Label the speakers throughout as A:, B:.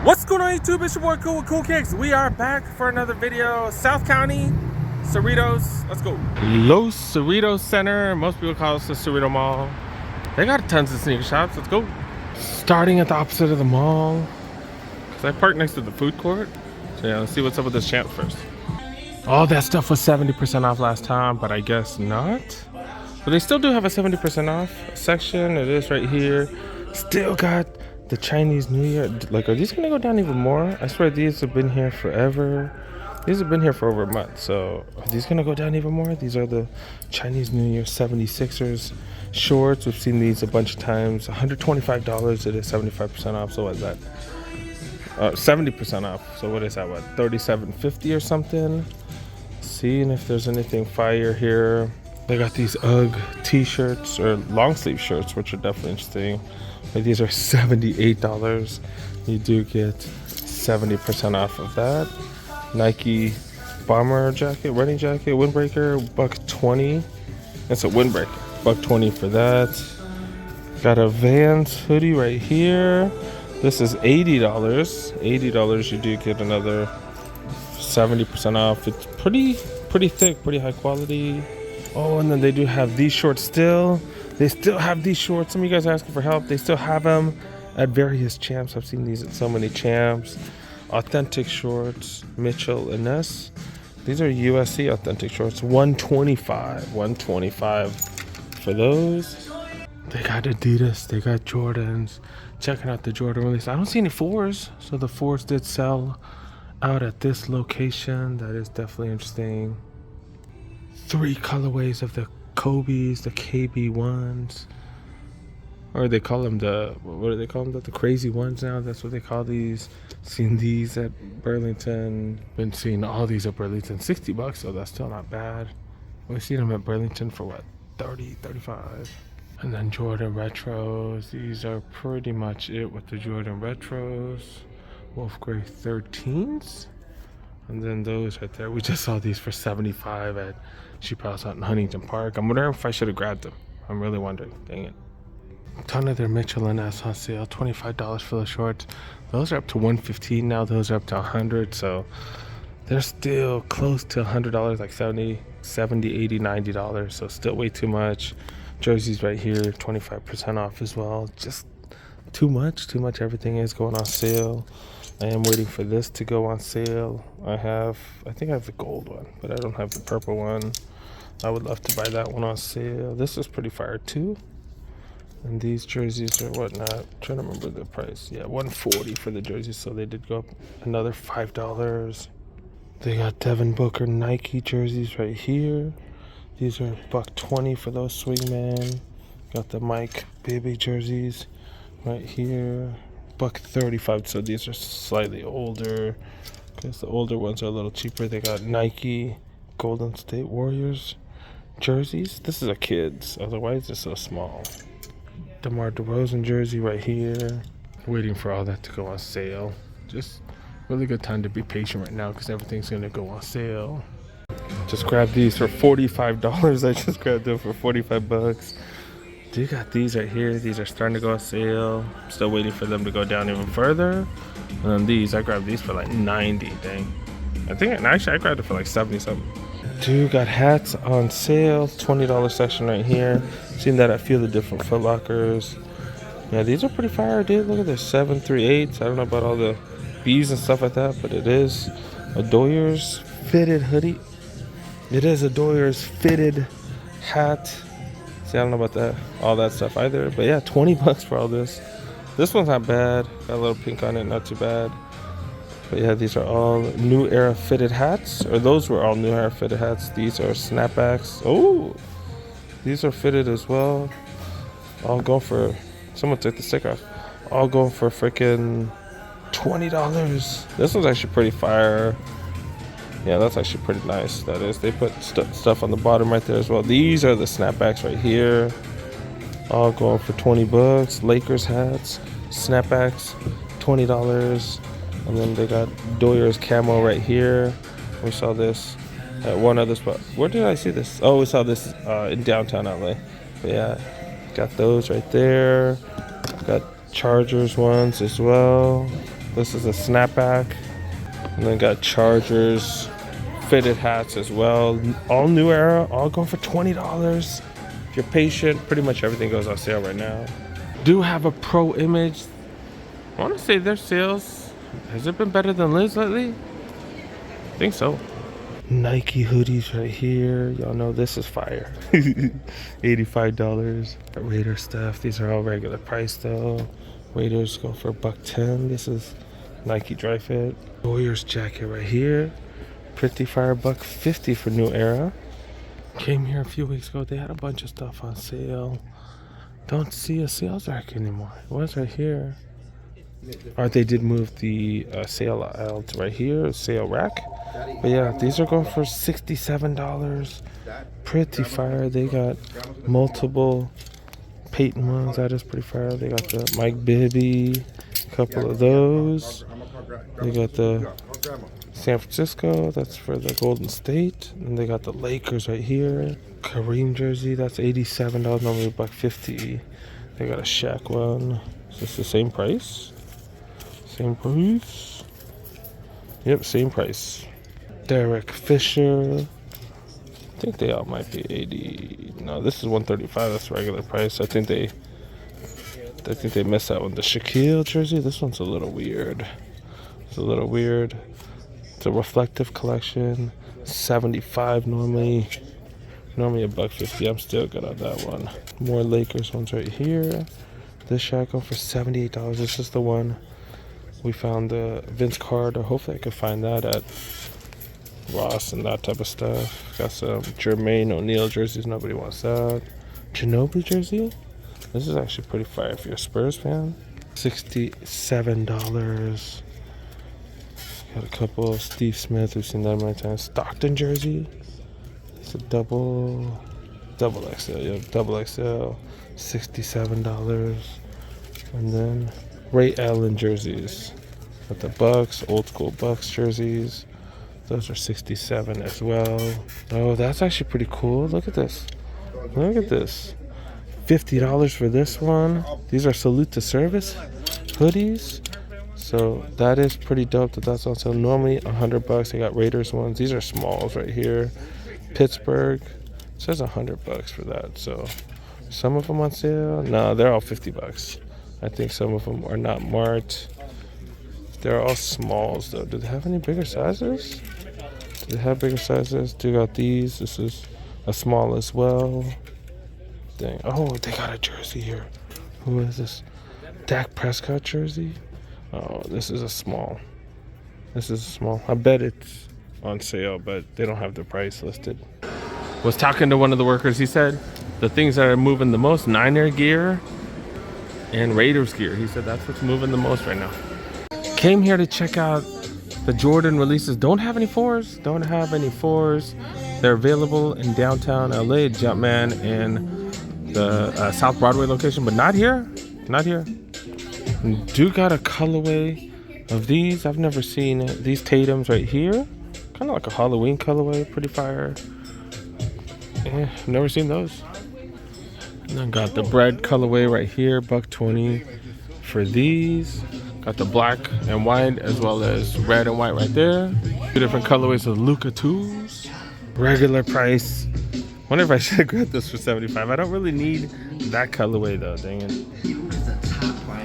A: What's going on YouTube? It's your boy Cool with Cool Kicks. We are back for another video. South County, Cerritos. Let's go. Los Cerritos Center. Most people call us the Cerrito Mall. They got tons of sneaker shops. Let's go. Starting at the opposite of the mall. Because I parked next to the food court. So yeah, let's see what's up with this champ first. All that stuff was 70% off last time, but I guess not. But they still do have a 70% off section. It is right here. Still got the Chinese New Year. Like, are these gonna go down even more? I swear these have been here forever. These have been here for over a month. So are these gonna go down even more? These are the Chinese New Year 76ers shorts. We've seen these a bunch of times. $125. It is 75% off. So what is that? 70% off. So what is that? What, $37.50 or something? Seeing if there's anything fire here. They got these UGG t-shirts or long sleeve shirts, which are definitely interesting. But these are $78. You do get 70% off of that. Nike bomber jacket, running jacket, windbreaker, $120. That's a windbreaker, $120 for that. Got a Vans hoodie right here. This is $80. $80, you do get another 70% off. It's pretty thick, pretty high quality. Oh, and then they do have these shorts still. They still have these shorts. Some of you guys are asking for help. They still have them at various champs. I've seen these at so many champs. Authentic shorts, Mitchell and Ness. These are USC authentic shorts. $125 for those. They got Adidas. They got Jordans. Checking out the Jordan release. I don't see any fours. So the fours did sell out at this location. That is definitely interesting. 3 colorways of the Kobe's, the KB1s, or they call them what do they call them? The crazy ones now. That's what they call these. Seen these at Burlington. Been seeing all these at Burlington. $60, so that's still not bad. We've seen them at Burlington for what, 30, 35. And then Jordan retros. These are pretty much it with the Jordan retros. Wolf Gray 13s. And then those right there, we just saw these for $75 at Cheap House out in Huntington Park. I'm wondering if I should have grabbed them. I'm really wondering. Dang it. A ton of their Mitchell and Ness on sale. $25 for the shorts. Those are up to $115 now. Those are up to $100. So they're still close to $100, like $70, $80, $90. So still way too much. Jerseys right here, 25% off as well. Just too much. Everything is going on sale. I am waiting for this to go on sale. I think I have the gold one, but I don't have the purple one. I would love to buy that one on sale. This is pretty fire too. And these jerseys are whatnot. I'm trying to remember the price. Yeah, $140 for the jerseys, so they did go up another $5. They got Devin Booker Nike jerseys right here. These are $120 for those swingman. Got the Mike Bibby jerseys right here. $135, so these are slightly older because the older ones are a little cheaper. They got Nike Golden State Warriors jerseys. This is a kid's, otherwise it's so small. DeMar DeRozan jersey right here. Waiting for all that to go on sale. Just really good time to be patient right now because everything's gonna go on sale. Just grabbed these for $45. I just grabbed them for $45. You got these right here. These are starting to go on sale. Still waiting for them to go down even further. And then these, I grabbed these for like $90. Dang. I grabbed it for like $70 something. Dude, got hats on sale. $20 section right here. Seen that at a few of the different Foot Lockers. Yeah, these are pretty fire, dude. Look at this 738s. I don't know about all the bees and stuff like that, but it is a Doyers fitted hoodie. It is a Doyers fitted hat. See, I don't know about all that stuff either. But yeah, $20 for all this. This one's not bad. Got a little pink on it, not too bad. But yeah, these are all new era fitted hats. Or those were all new era fitted hats. These are snapbacks. Oh, these are fitted as well. All going for, someone took the sticker off. All going for freaking $20. This one's actually pretty fire. Yeah, that's actually pretty nice. That is. They put stuff on the bottom right there as well. These are the snapbacks right here. All going for $20. Lakers hats, snapbacks, $20. And then they got Doyers camo right here. We saw this at one other spot. Where did I see this? Oh, we saw this in downtown LA. But yeah, got those right there. Got Chargers ones as well. This is a snapback. And then got Chargers, fitted hats as well. All new era, all going for $20. If you're patient, pretty much everything goes on sale right now. Do have a Pro Image. I want to say their sales, has it been better than Liz lately? I think so. Nike hoodies right here. Y'all know this is fire. $85. Raider stuff. These are all regular price though. Raiders go for $110. This is Nike Dry Fit. Warriors jacket right here. Pretty fire, $150 for New Era. Came here a few weeks ago. They had a bunch of stuff on sale. Don't see a sales rack anymore. It was right here. Or they did move the sale aisle to right here, sale rack. But yeah, these are going for $67. Pretty fire. They got multiple Peyton ones. That is pretty fire. They got the Mike Bibby, a couple of those. They got the San Francisco, that's for the Golden State. And they got the Lakers right here. Kareem jersey, that's $87, normally $150. They got a Shaq one. Is this the same price? Same price? Yep, same price. Derek Fisher. I think they all might be 80. No, this is 135. That's regular price. I think they missed that one. The Shaquille jersey. This one's a little weird. It's a little weird. It's a reflective collection. 75 normally. Normally $150. I'm still good on that one. More Lakers ones right here. This Shaq for $78. This is the one we found the Vince Carter. Hopefully I could find that at Ross and that type of stuff. Got some Jermaine O'Neal jerseys. Nobody wants that. Ginobili jersey. This is actually pretty fire if you're a Spurs fan. $67. Got a couple of Steve Smith. We've seen that many times. Stockton jersey. It's a double XL. Yeah, double XL. $67. And then Ray Allen jerseys. Got the Bucks, old school Bucks jerseys. Those are $67 as well. Oh, that's actually pretty cool. Look at this. Look at this. $50 for this one. These are Salute to Service hoodies. So that is pretty dope that that's on sale. Normally $100. They got Raiders ones. These are smalls right here. Pittsburgh. It says $100 for that. So some of them on sale. No, they're all $50. I think some of them are not marked. They're all smalls though. Do they have any bigger sizes? Do they have bigger sizes? Do got these? This is a small as well. Dang. Oh, they got a jersey here. Who is this? Dak Prescott jersey? Oh, this is a small. This is a small. I bet it's on sale, but they don't have the price listed. Was talking to one of the workers. He said the things that are moving the most, Niner gear and Raiders gear. He said that's what's moving the most right now. Came here to check out the Jordan releases. Don't have any 4s. Don't have any 4s. They're available in downtown LA, Jumpman, and the South Broadway location, but not here. Not here. Do got a colorway of these. I've never seen it. These Tatums right here. Kind of like a Halloween colorway. Pretty fire. Yeah, I've never seen those. And then got the bread colorway right here. $120 for these. Got the black and white as well as red and white right there. Two different colorways of Luka 2s. Regular price. Wonder if I should have grabbed this for $75. I don't really need that colorway though, dang it.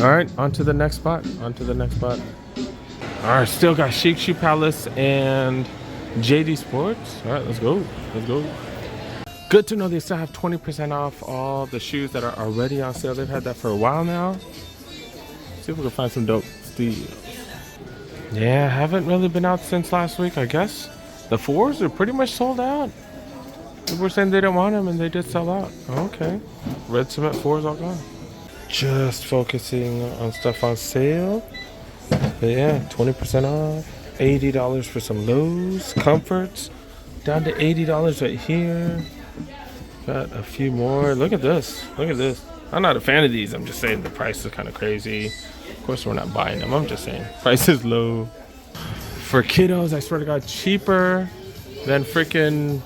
A: Alright, on to the next spot. Alright, still got Chic Shoe Palace and JD Sports. Alright, let's go. Good to know they still have 20% off all the shoes that are already on sale. They've had that for a while now. See if we can find some dope steals. Yeah, haven't really been out since last week, I guess. The 4s are pretty much sold out. People were saying they didn't want them and they did sell out. Okay. Red Cement 4s all gone. Just focusing on stuff on sale. But yeah, 20% off. $80 for some Lowe's Comforts. Down to $80 right here. Got a few more. Look at this. I'm not a fan of these. I'm just saying the price is kind of crazy. Of course, we're not buying them. I'm just saying price is low. For kiddos, I swear to God, cheaper than freaking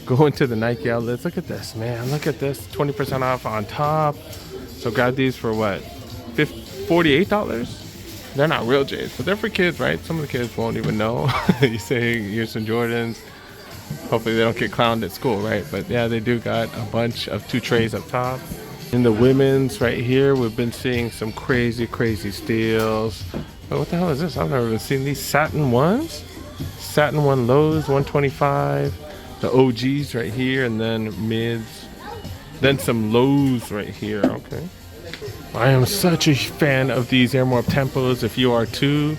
A: going to the Nike outlets. Look at this, man. Look at this. 20% off on top. So grab these for what? $48? They're not real J's, but they're for kids, right? Some of the kids won't even know. You say here's some Jordans. Hopefully they don't get clowned at school, right? But yeah, they do got a bunch of 2 trays up top. In the women's right here, we've been seeing some crazy steals. But what the hell is this? I've never even seen these satin ones. Satin one lows, 125. The OGs right here, and then mids. Then some lows right here. Okay. I am such a fan of these Air More Tempos. If you are too,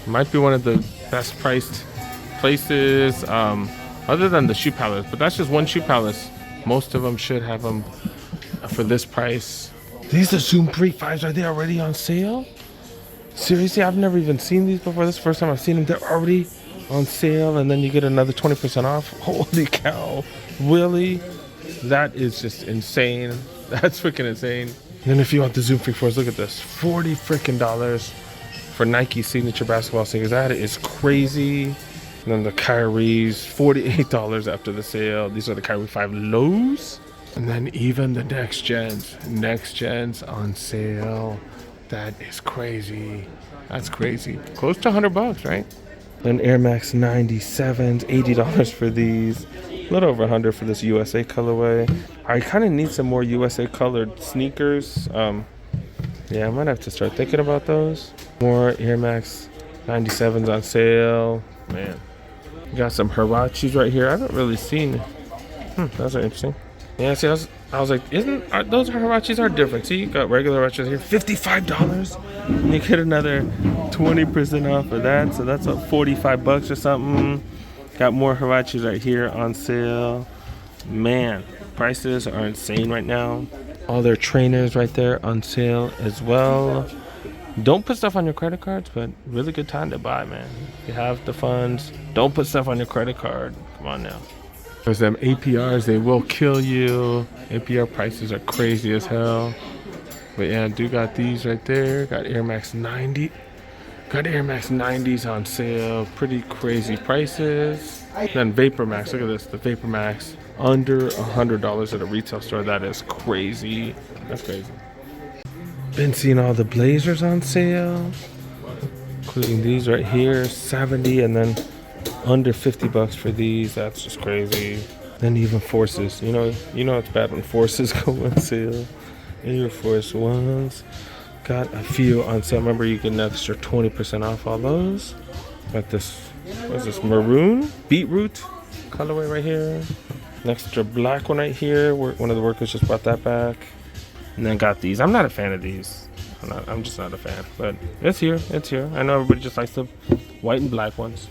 A: might be one of the best priced places other than the Shoe Palace, but that's just one Shoe Palace. Most of them should have them for this price. These are Zoom Pre 5s. Are they already on sale? Seriously, I've never even seen these before. This is the first time I've seen them. They're already on sale, and then you get another 20% off. Holy cow. Really? That is just insane. That's freaking insane. And then if you want the Zoom Free 4s, look at this. $40 freaking for Nike signature basketball sneakers. That is crazy. And then the Kyrie's, $48 after the sale. These are the Kyrie 5 lows. And then even the next gens on sale. That is crazy. That's crazy. Close to $100, right? Then Air Max 97s, $80 for these. A little over 100 for this USA colorway. I kind of need some more USA colored sneakers. Yeah, I might have to start thinking about those. More Air Max 97s on sale. Man, we got some Hirachis right here. I haven't really seen. Those are interesting. Yeah, see, I was like, those Hirachis are different. See, you got regular Hirachis here, $55. You get another 20% off of that, so that's up $45 or something. Got more Hirachis right here on sale. Man, prices are insane right now. All their trainers right there on sale as well. Don't put stuff on your credit cards, but really good time to buy, man. If you have the funds, don't put stuff on your credit card. Come on now. There's them APRs, they will kill you. APR prices are crazy as hell. But yeah, do got these right there. Got Air Max 90. Got Air Max 90s on sale. Pretty crazy prices. Then Vapor Max, look at this. The Vapor Max under $100 at a retail store. That is crazy. That's crazy. Been seeing all the Blazers on sale, including these right here, 70, and then under $50 for these. That's just crazy. Then even Forces. You know it's bad when Forces go on sale. Air Force Ones. Got a few on sale. Remember, you get an extra 20% off all those. Got this, what is this, maroon beetroot colorway right here. An extra black one right here. One of the workers just brought that back. And then got these. I'm not a fan of these. I'm just not a fan. But it's here. It's here. I know everybody just likes the white and black ones.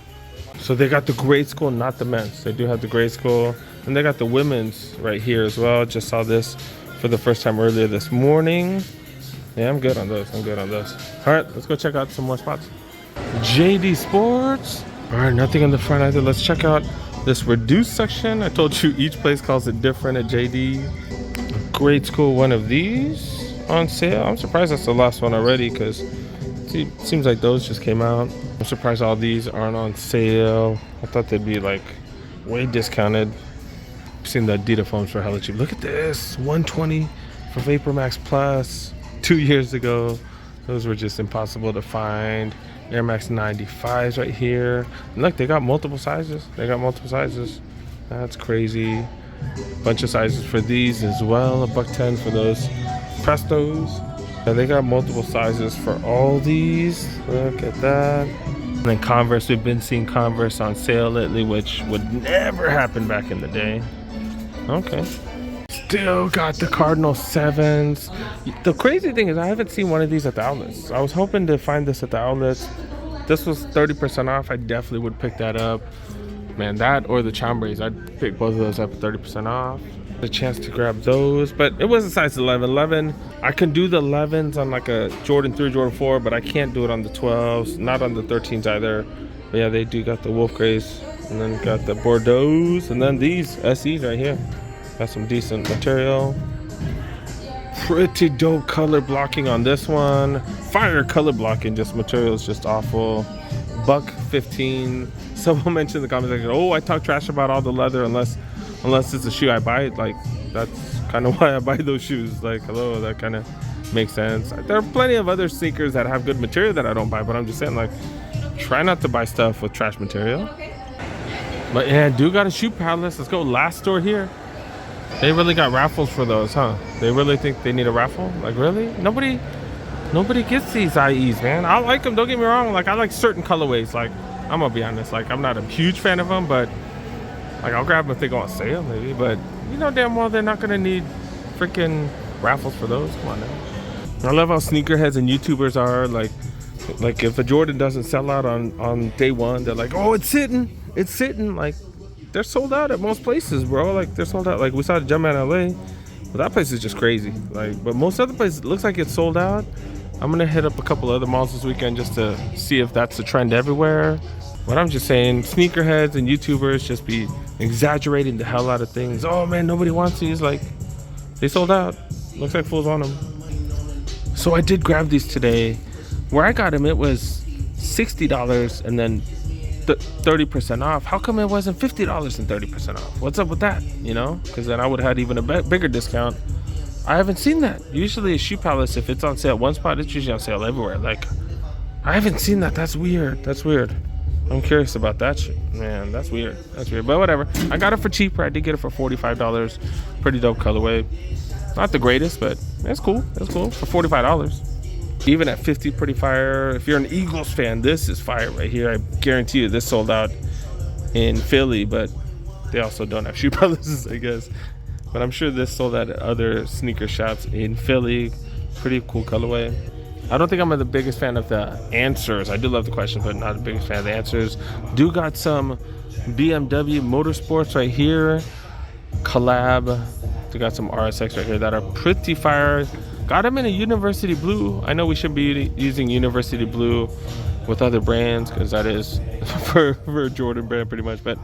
A: So they got the grade school, not the men's. They do have the grade school. And they got the women's right here as well. Just saw this for the first time earlier this morning. Yeah, I'm good on those. All right, let's go check out some more spots. JD Sports. All right, nothing in the front either. Let's check out this reduced section. I told you each place calls it different at JD. Grade school, one of these on sale. I'm surprised that's the last one already because it seems like those just came out. I'm surprised all these aren't on sale. I thought they'd be like way discounted. I've seen the Adidas foams for hella cheap. Look at this, $120 for Vapor Max Plus. 2 years ago, those were just impossible to find. Air Max 95s right here. And look, they got multiple sizes. That's crazy. Bunch of sizes for these as well. $110 for those Prestos. And they got multiple sizes for all these. Look at that. And then Converse, we've been seeing Converse on sale lately, which would never happen back in the day. Okay. Still got the Cardinal 7s. The crazy thing is I haven't seen one of these at the outlets. I was hoping to find this at the outlets. This was 30% off. I definitely would pick that up. Man, that or the Chambres. I'd pick both of those up at 30% off. The chance to grab those, but it was a size 11. I can do the 11s on like a Jordan 3, Jordan 4, but I can't do it on the 12s. Not on the 13s either. But yeah, they do got the Wolf Grays, and then got the Bordeaux's, and then these SEs right here. Got some decent material. Pretty dope color blocking on this one. Fire color blocking, just material is just awful. $115. Someone mentioned in the comments section, oh, I talk trash about all the leather unless it's a shoe I buy. Like, that's kind of why I buy those shoes. Like, hello, that kind of makes sense. There are plenty of other sneakers that have good material that I don't buy, but I'm just saying, like, try not to buy stuff with trash material. But yeah, do got a shoe palace. Let's go. Last store here. They really got raffles for those, huh? They really think they need a raffle? Like, really? Nobody gets these IEs, man. I like them, don't get me wrong. Like, I like certain colorways. Like, I'm gonna be honest, like, I'm not a huge fan of them, but like, I'll grab them if they go on sale, maybe. But you know damn well they're not gonna need freaking raffles for those. Come on now. I love how sneakerheads and YouTubers are. Like if a Jordan doesn't sell out on day one, they're like, oh, it's sitting. Like, they're sold out at most places, bro. Like, they're sold out. Like, we saw the Jumpman LA, but that place is just crazy. Like, but most other places, it looks like it's sold out. I'm gonna hit up a couple other malls this weekend just to see if that's the trend everywhere. But I'm just saying, sneakerheads and YouTubers just be exaggerating the hell out of things. Oh man, nobody wants these. Like, they sold out. Looks like fools on them. So I did grab these today. Where I got them, it was $60 and then 30% off. How come it wasn't $50 and 30% off? What's up with that? You know, because then I would have had even a bigger discount. I haven't seen that. Usually a shoe palace, if it's on sale at one spot, it's usually on sale everywhere. Like, I haven't seen that. That's weird. I'm curious about that shit. Man, that's weird. But whatever. I got it for cheaper. I did get it for $45. Pretty dope colorway. Not the greatest, but it's cool. For $45. Even at 50, pretty fire. If you're an Eagles fan, this is fire right here. I guarantee you this sold out in Philly, but they also don't have shoe palaces, I guess. But I'm sure this sold out at other sneaker shops in Philly. Pretty cool colorway. I don't think I'm the biggest fan of the answers. I do love the question, but not the biggest fan of the answers. Do got some BMW Motorsports right here. Collab. We got some RSX right here that are pretty fire. Got them in a university blue. I know we should be using university blue with other brands because that is for a Jordan brand pretty much. But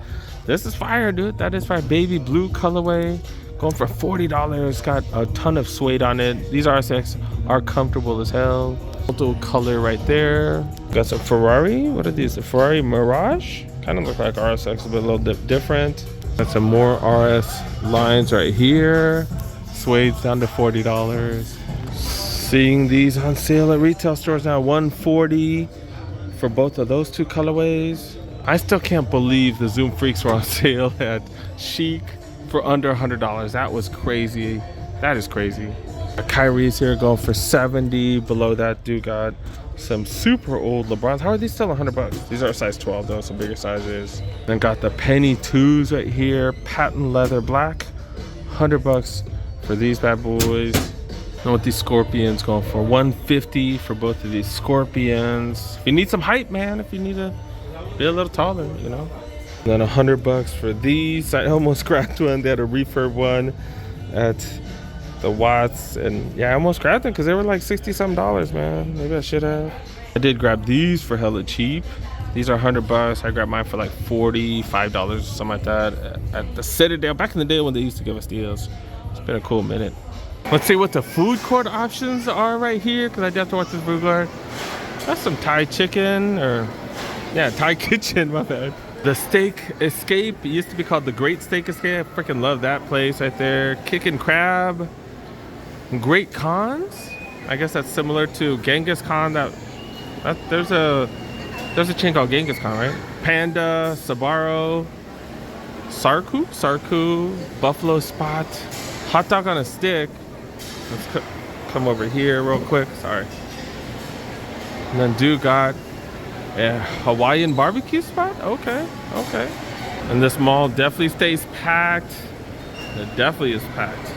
A: this is fire, dude. That is fire. Baby blue colorway. Going for $40. Got a ton of suede on it. These RSX are comfortable as hell. Multiple color right there. Got some Ferrari. What are these? The Ferrari Mirage? Kind of look like RSX, but a little different. Got some more RS lines right here. Suede's down to $40. Seeing these on sale at retail stores now, $140 for both of those two colorways. I still can't believe the Zoom Freaks were on sale at Chic for under $100. That was crazy. That is crazy. Kyrie's here going for $70. Below that, dude got some super old LeBrons. How are these still $100? These are size 12 though, so bigger sizes. Then got the Penny 2s right here, patent leather black, $100 for these bad boys. And with these Scorpions going for $150 for both of these Scorpions. If you need some height, man, if you need to be a little taller, you know. And then $100 for these. I almost grabbed one. They had a refurb one at the Watts, and yeah, I almost grabbed them because they were like $60-something, man. Maybe I should have. I did grab these for hella cheap. These are $100. I grabbed mine for like $45 or something like that at the Citadel back in the day when they used to give us deals. It's been a cool minute. Let's see what the food court options are right here, because I do have to watch this food court. That's some Thai chicken, or yeah, Thai kitchen, my bad. The Steak Escape, it used to be called the Great Steak Escape. I freaking love that place right there. Kickin' Crab. Great Khans. I guess that's similar to Genghis Khan. There's a chain called Genghis Khan, right? Panda, Sbarro, Sarku, Buffalo Spot, Hot Dog on a Stick. Let's come over here real quick. Sorry. And then dude got a Hawaiian barbecue spot. Okay. And this mall definitely stays packed. It definitely is packed.